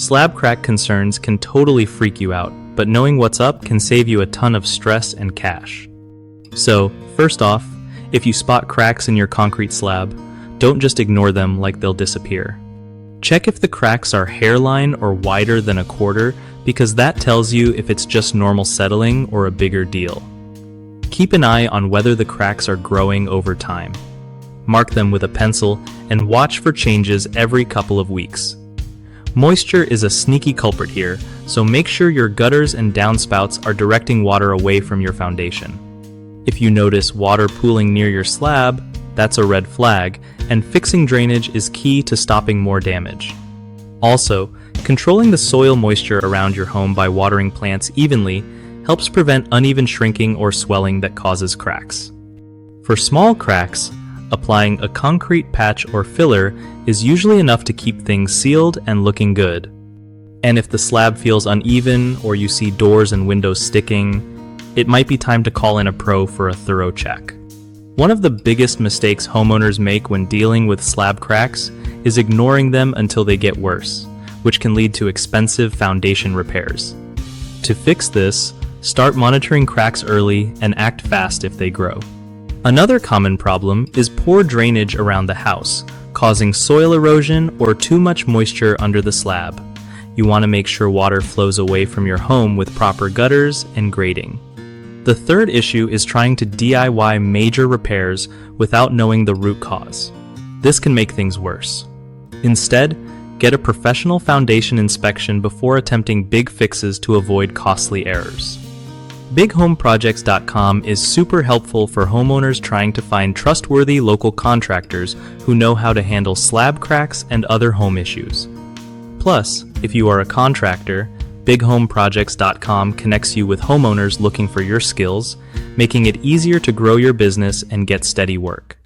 Slab crack concerns can totally freak you out, but knowing what's up can save you a ton of stress and cash. So, first off, if you spot cracks in your concrete slab, don't just ignore them like they'll disappear. Check if the cracks are hairline or wider than a quarter, because that tells you if it's just normal settling or a bigger deal. Keep an eye on whether the cracks are growing over time. Mark them with a pencil and watch for changes every couple of weeks. Moisture is a sneaky culprit here, so make sure your gutters and downspouts are directing water away from your foundation. If you notice water pooling near your slab, that's a red flag, and fixing drainage is key to stopping more damage. Also, controlling the soil moisture around your home by watering plants evenly helps prevent uneven shrinking or swelling that causes cracks. For small cracks, applying a concrete patch or filler is usually enough to keep things sealed and looking good. And if the slab feels uneven or you see doors and windows sticking, it might be time to call in a pro for a thorough check. One of the biggest mistakes homeowners make when dealing with slab cracks is ignoring them until they get worse, which can lead to expensive foundation repairs. To fix this, start monitoring cracks early and act fast if they grow. Another common problem is poor drainage around the house, causing soil erosion or too much moisture under the slab. You want to make sure water flows away from your home with proper gutters and grading. The third issue is trying to DIY major repairs without knowing the root cause. This can make things worse. Instead, get a professional foundation inspection before attempting big fixes to avoid costly errors. BigHomeProjects.com is super helpful for homeowners trying to find trustworthy local contractors who know how to handle slab cracks and other home issues. Plus, if you are a contractor, BigHomeProjects.com connects you with homeowners looking for your skills, making it easier to grow your business and get steady work.